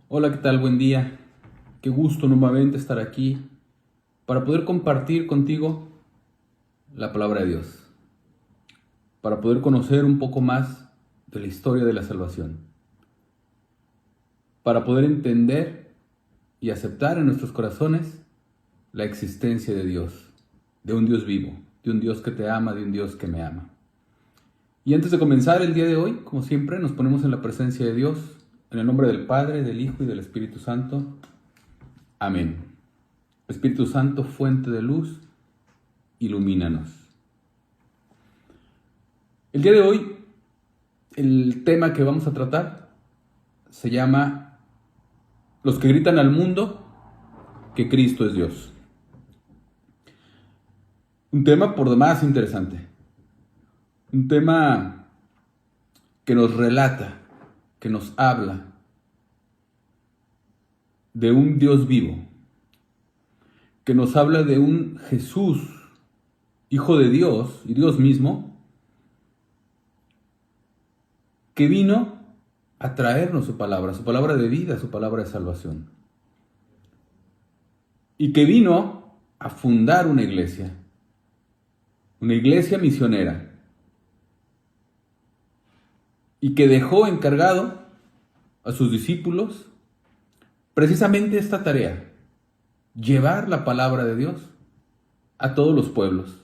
Hola, ¿qué tal? Buen día. Qué gusto nuevamente estar aquí para poder compartir contigo la palabra de Dios, para poder conocer un poco más de la historia de la salvación, para poder entender y aceptar en nuestros corazones la existencia de Dios, de un Dios vivo, de un Dios que te ama, de un Dios que me ama. Y antes de comenzar el día de hoy, como siempre, nos ponemos en la presencia de Dios, en el nombre del Padre, del Hijo y del Espíritu Santo. Amén. Espíritu Santo, fuente de luz, ilumínanos. El día de hoy, el tema que vamos a tratar se llama Los que gritan al mundo que Cristo es Dios. Un tema por demás interesante. Un tema que nos relata, que nos habla de un Dios vivo, que nos habla de un Jesús, Hijo de Dios y Dios mismo, que vino a traernos su palabra de vida, su palabra de salvación. Y que vino a fundar una iglesia misionera, y que dejó encargado a sus discípulos precisamente esta tarea: llevar la palabra de Dios a todos los pueblos,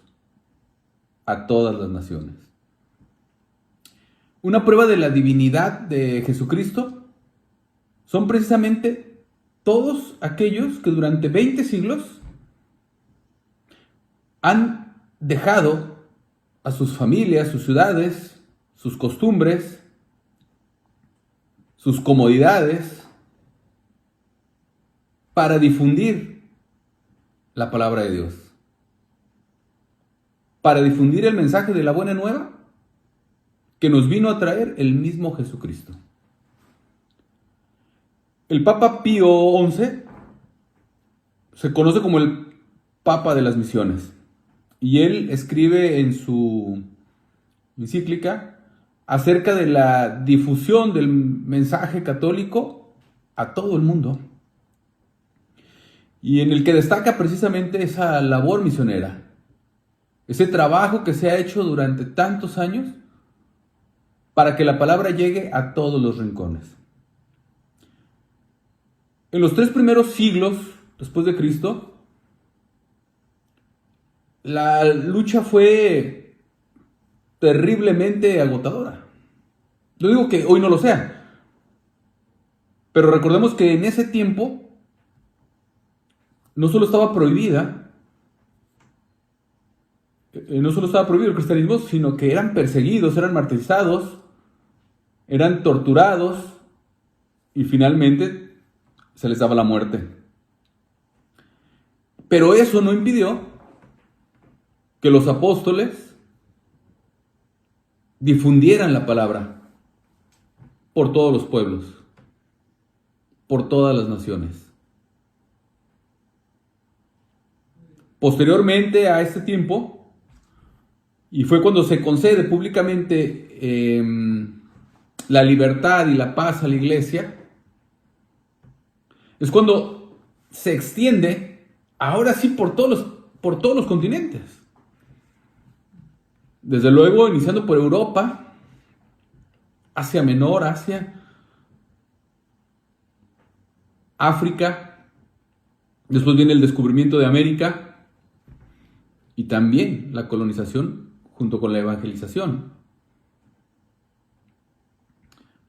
a todas las naciones. Una prueba de la divinidad de Jesucristo son precisamente todos aquellos que durante 20 siglos han dejado a sus familias, sus ciudades, sus costumbres, sus comodidades, para difundir la palabra de Dios, para difundir el mensaje de la buena nueva que nos vino a traer el mismo Jesucristo. El Papa Pío XI se conoce como el Papa de las Misiones, y él escribe en su encíclica acerca de la difusión del mensaje católico a todo el mundo, y en el que destaca precisamente esa labor misionera, ese trabajo que se ha hecho durante tantos años para que la palabra llegue a todos los rincones. En los 3 primeros siglos después de Cristo, la lucha fue terriblemente agotadora. No digo que hoy no lo sea, pero recordemos que en ese tiempo no solo estaba prohibida, no solo estaba prohibido el cristianismo, sino que eran perseguidos, eran martirizados, eran torturados y finalmente se les daba la muerte. Pero eso no impidió que los apóstoles difundieran la palabra por todos los pueblos, por todas las naciones. Posteriormente a este tiempo, y fue cuando se concede públicamente la libertad y la paz a la iglesia, es cuando se extiende, ahora sí, por todos los continentes. Desde luego, iniciando por Europa, Asia Menor, Asia, África, después viene el descubrimiento de América y también la colonización junto con la evangelización,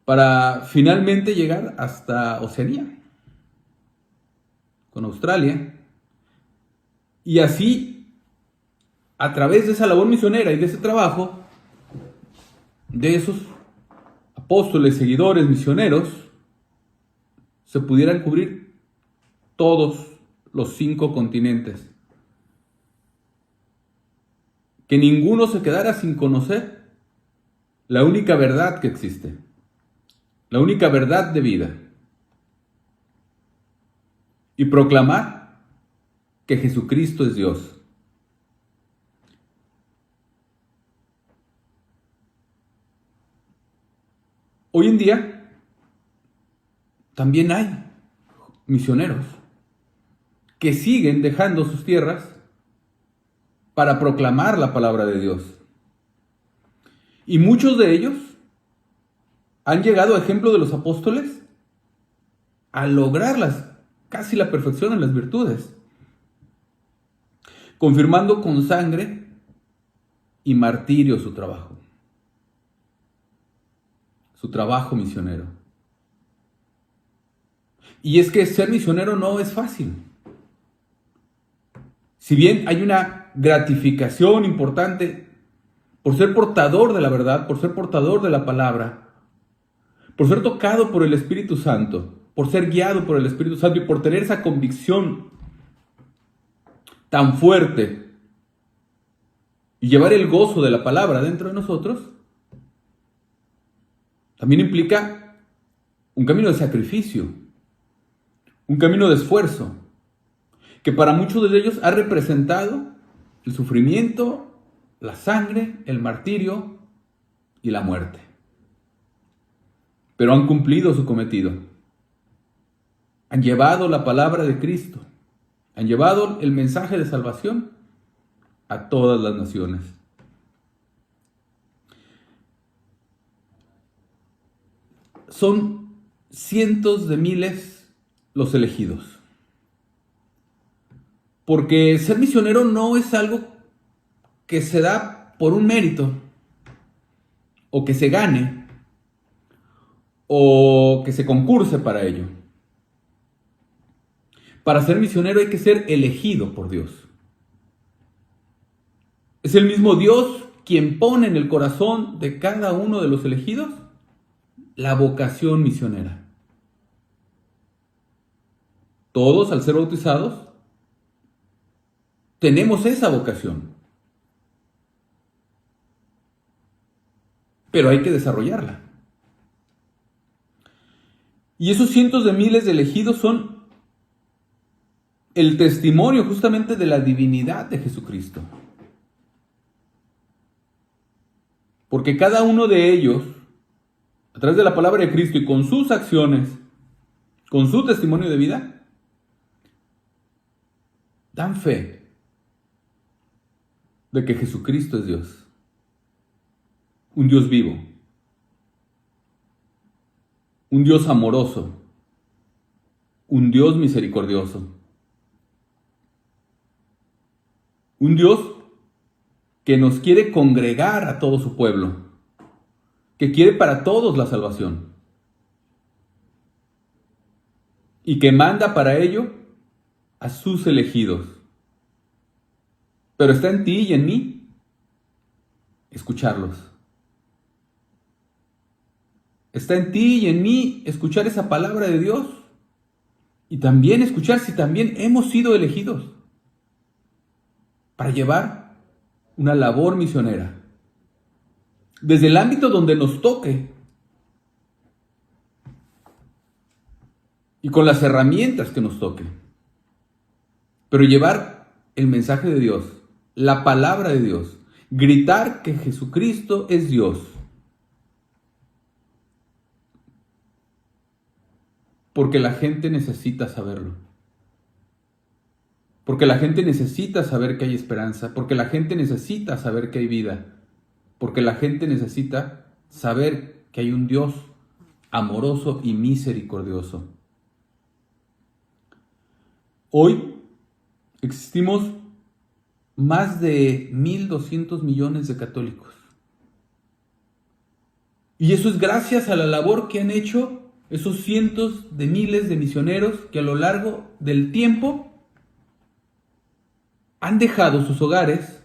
para finalmente llegar hasta Oceanía, con Australia, y así, a través de esa labor misionera y de ese trabajo, de esos apóstoles, seguidores, misioneros, se pudieran cubrir todos los 5 continentes. Que ninguno se quedara sin conocer la única verdad que existe, la única verdad de vida, y proclamar que Jesucristo es Dios. Hoy en día, también hay misioneros que siguen dejando sus tierras para proclamar la palabra de Dios. Y muchos de ellos han llegado a ejemplo de los apóstoles a lograr casi la perfección en las virtudes, confirmando con sangre y martirio su trabajo misionero. Y es que ser misionero no es fácil. Si bien hay una gratificación importante por ser portador de la verdad, por ser portador de la palabra, por ser tocado por el Espíritu Santo, por ser guiado por el Espíritu Santo y por tener esa convicción tan fuerte y llevar el gozo de la palabra dentro de nosotros, también implica un camino de sacrificio, un camino de esfuerzo, que para muchos de ellos ha representado el sufrimiento, la sangre, el martirio y la muerte. Pero han cumplido su cometido. Han llevado la palabra de Cristo. Han llevado el mensaje de salvación a todas las naciones. Son cientos de miles los elegidos. Porque ser misionero no es algo que se da por un mérito, o que se gane, o que se concurse para ello. Para ser misionero hay que ser elegido por Dios. Es el mismo Dios quien pone en el corazón de cada uno de los elegidos la vocación misionera. Todos, al ser bautizados, tenemos esa vocación. Pero hay que desarrollarla. Y esos cientos de miles de elegidos son el testimonio justamente de la divinidad de Jesucristo. Porque cada uno de ellos, a través de la palabra de Cristo y con sus acciones, con su testimonio de vida, dan fe de que Jesucristo es Dios. Un Dios vivo. Un Dios amoroso. Un Dios misericordioso. Un Dios que nos quiere congregar a todo su pueblo, que quiere para todos la salvación y que manda para ello a sus elegidos. Pero está en ti y en mí escucharlos. Está en ti y en mí escuchar esa palabra de Dios y también escuchar si también hemos sido elegidos para llevar una labor misionera, desde el ámbito donde nos toque y con las herramientas que nos toque, pero llevar el mensaje de Dios, la palabra de Dios, gritar que Jesucristo es Dios, porque la gente necesita saberlo. Porque la gente necesita saber que hay esperanza, porque la gente necesita saber que hay vida, porque la gente necesita saber que hay un Dios amoroso y misericordioso. Hoy existimos más de 1.200 millones de católicos. Y eso es gracias a la labor que han hecho esos cientos de miles de misioneros que a lo largo del tiempo han dejado sus hogares,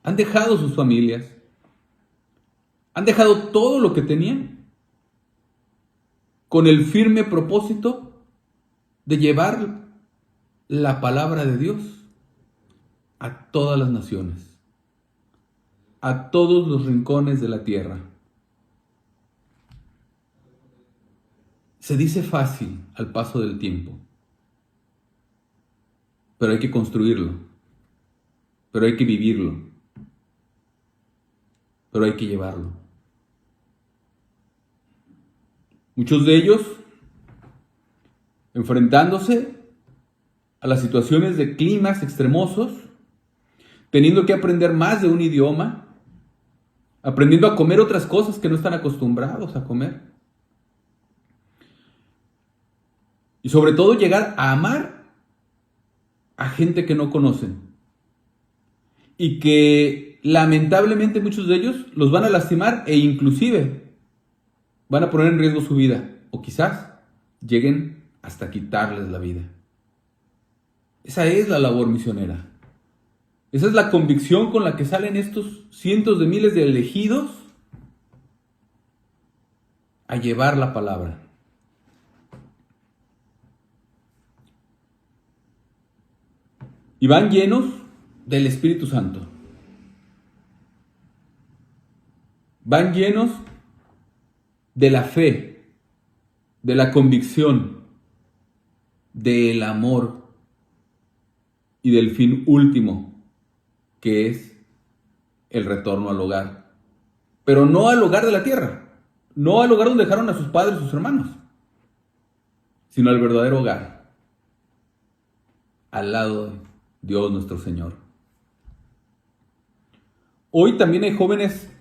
han dejado sus familias, han dejado todo lo que tenían con el firme propósito de llevar la palabra de Dios a todas las naciones, a todos los rincones de la tierra. Se dice fácil al paso del tiempo, pero hay que construirlo. Pero hay que vivirlo, pero hay que llevarlo. Muchos de ellos enfrentándose a las situaciones de climas extremosos, teniendo que aprender más de un idioma, aprendiendo a comer otras cosas que no están acostumbrados a comer. Y sobre todo llegar a amar a gente que no conocen. Y que lamentablemente muchos de ellos los van a lastimar e inclusive van a poner en riesgo su vida. O quizás lleguen hasta quitarles la vida. Esa es la labor misionera. Esa es la convicción con la que salen estos cientos de miles de elegidos a llevar la palabra. Y van llenos del Espíritu Santo. Van llenos de la fe, de la convicción, del amor y del fin último, que es el retorno al hogar. Pero no al hogar de la tierra, no al hogar donde dejaron a sus padres y sus hermanos, sino al verdadero hogar, al lado de Dios nuestro Señor. Hoy también hay jóvenes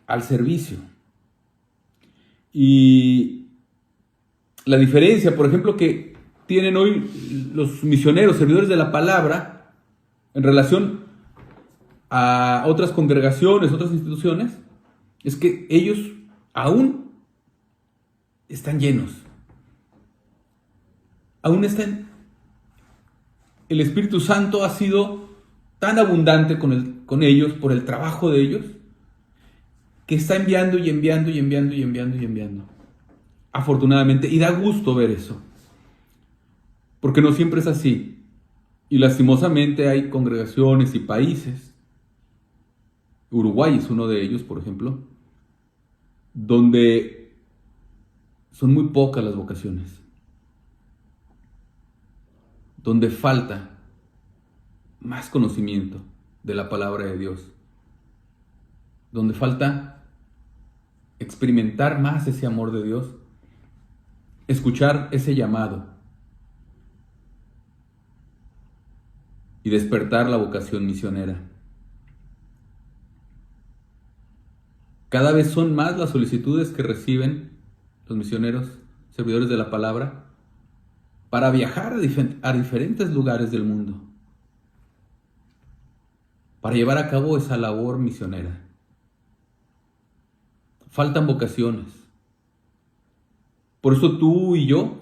al servicio. Y la diferencia, por ejemplo, que tienen hoy los misioneros, servidores de la palabra, en relación a otras congregaciones, otras instituciones, es que ellos aún están llenos. Aún están. El Espíritu Santo ha sido tan abundante con ellos, por el trabajo de ellos, que está enviando y enviando y enviando y enviando y enviando. Afortunadamente, y da gusto ver eso. Porque no siempre es así. Y lastimosamente hay congregaciones y países, Uruguay es uno de ellos, por ejemplo, donde son muy pocas las vocaciones. Donde falta más conocimiento de la palabra de Dios. Donde falta experimentar más ese amor de Dios. Escuchar ese llamado. Y despertar la vocación misionera. Cada vez son más las solicitudes que reciben los misioneros, servidores de la palabra, para viajar a diferentes lugares del mundo, para llevar a cabo esa labor misionera. Faltan vocaciones. Por eso tú y yo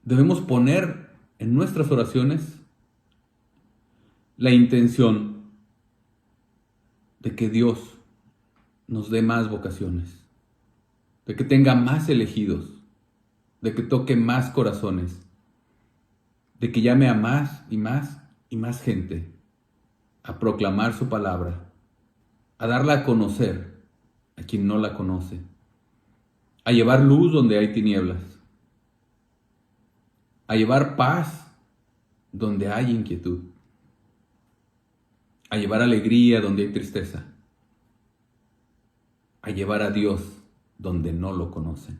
debemos poner en nuestras oraciones la intención de que Dios nos dé más vocaciones, de que tenga más elegidos, de que toque más corazones, de que llame a más y más y más gente a proclamar su palabra, a darla a conocer a quien no la conoce, a llevar luz donde hay tinieblas, a llevar paz donde hay inquietud, a llevar alegría donde hay tristeza, a llevar a Dios donde no lo conocen.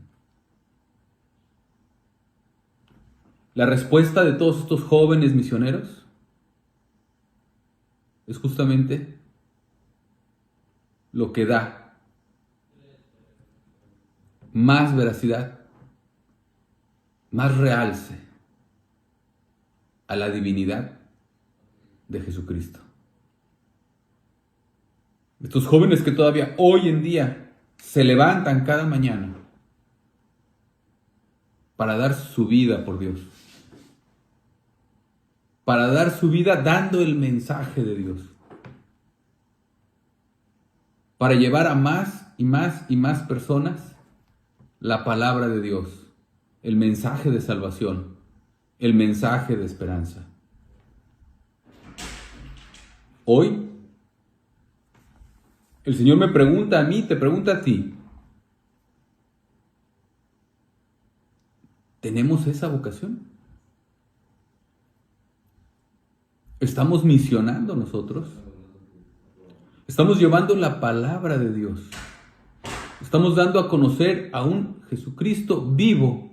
La respuesta de todos estos jóvenes misioneros es justamente lo que da más veracidad, más realce a la divinidad de Jesucristo. Estos jóvenes que todavía hoy en día se levantan cada mañana para dar su vida por Dios, para dar su vida dando el mensaje de Dios, para llevar a más y más y más personas la palabra de Dios, el mensaje de salvación, el mensaje de esperanza. Hoy, el Señor me pregunta a mí, te pregunta a ti, ¿tenemos esa vocación? ¿Estamos misionando nosotros? ¿Estamos llevando la palabra de Dios? ¿Estamos dando a conocer a un Jesucristo vivo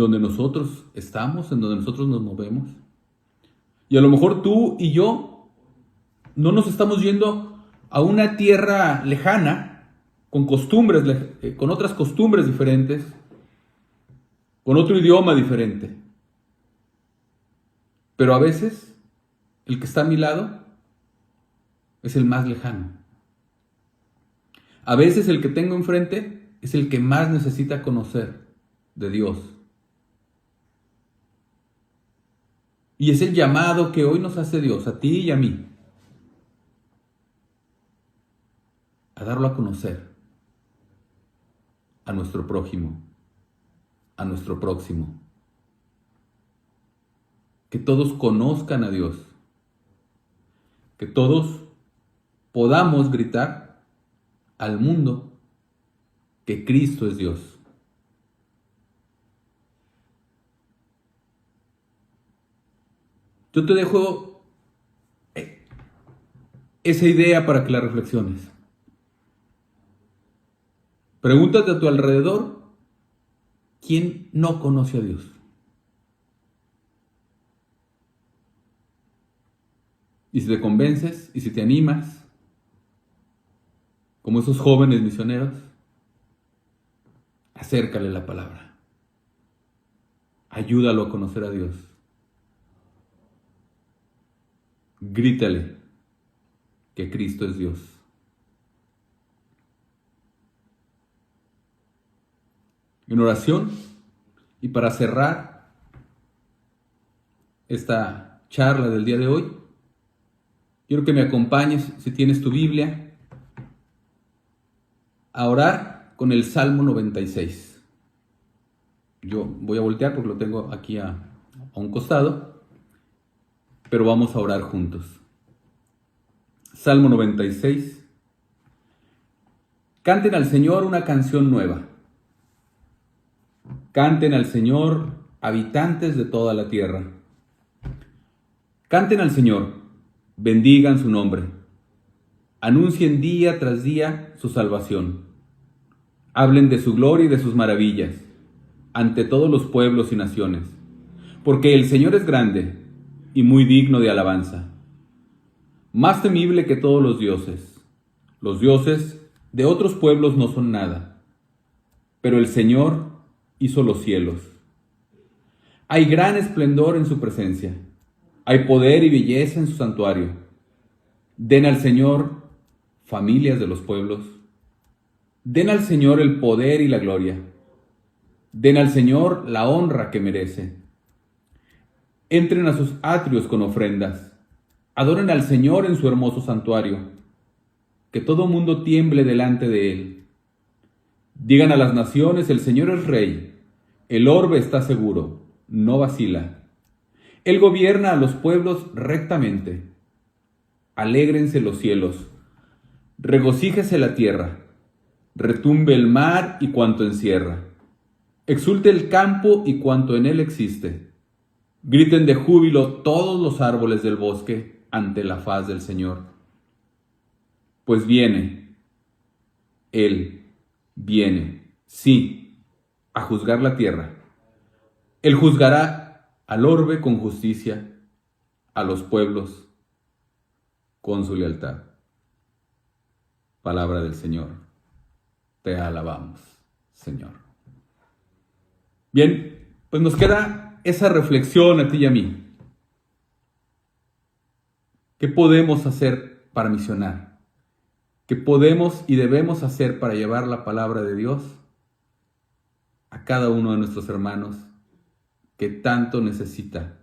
donde nosotros estamos, en donde nosotros nos movemos. Y a lo mejor tú y yo no nos estamos yendo a una tierra lejana, con costumbres, con otras costumbres diferentes, con otro idioma diferente. Pero a veces, el que está a mi lado es el más lejano. A veces el que tengo enfrente es el que más necesita conocer de Dios. Y es el llamado que hoy nos hace Dios, a ti y a mí, a darlo a conocer a nuestro prójimo, a nuestro próximo. Que todos conozcan a Dios, que todos podamos gritar al mundo que Cristo es Dios. Yo te dejo esa idea para que la reflexiones. Pregúntate a tu alrededor, ¿quién no conoce a Dios? Y si te convences, y si te animas, como esos jóvenes misioneros, acércale la palabra. Ayúdalo a conocer a Dios. Grítale que Cristo es Dios. En oración, y para cerrar esta charla del día de hoy, quiero que me acompañes, si tienes tu Biblia, a orar con el Salmo 96. Yo voy a voltear porque lo tengo aquí a un costado, pero vamos a orar juntos. Salmo 96. Canten al Señor una canción nueva. Canten al Señor, habitantes de toda la tierra. Canten al Señor, bendigan su nombre. Anuncien día tras día su salvación. Hablen de su gloria y de sus maravillas ante todos los pueblos y naciones. Porque el Señor es grande y muy digno de alabanza, más temible que todos los dioses. Los dioses de otros pueblos no son nada, pero el Señor hizo los cielos. Hay gran esplendor en su presencia, hay poder y belleza en su santuario. Den al Señor, familias de los pueblos, den al Señor el poder y la gloria, den al Señor la honra que merece. Entren a sus atrios con ofrendas, adoren al Señor en su hermoso santuario, que todo mundo tiemble delante de Él. Digan a las naciones, el Señor es Rey, el orbe está seguro, no vacila. Él gobierna a los pueblos rectamente. Alégrense los cielos, regocíjese la tierra, retumbe el mar y cuanto encierra. Exulte el campo y cuanto en él existe. Griten de júbilo todos los árboles del bosque ante la faz del Señor. Pues viene, Él viene, sí, a juzgar la tierra. Él juzgará al orbe con justicia, a los pueblos con su lealtad. Palabra del Señor. Te alabamos, Señor. Bien, pues nos queda esa reflexión a ti y a mí. ¿Qué podemos hacer para misionar? ¿Qué podemos y debemos hacer para llevar la palabra de Dios a cada uno de nuestros hermanos que tanto necesita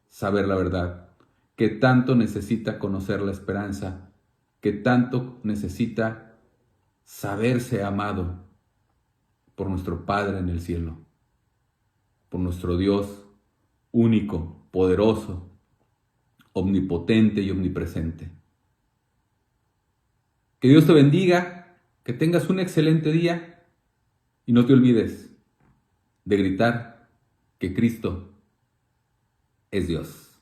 saber la verdad, que tanto necesita conocer la esperanza, que tanto necesita saberse amado por nuestro Padre en el cielo, por nuestro Dios único, poderoso, omnipotente y omnipresente? Que Dios te bendiga, que tengas un excelente día y no te olvides de gritar que Cristo es Dios.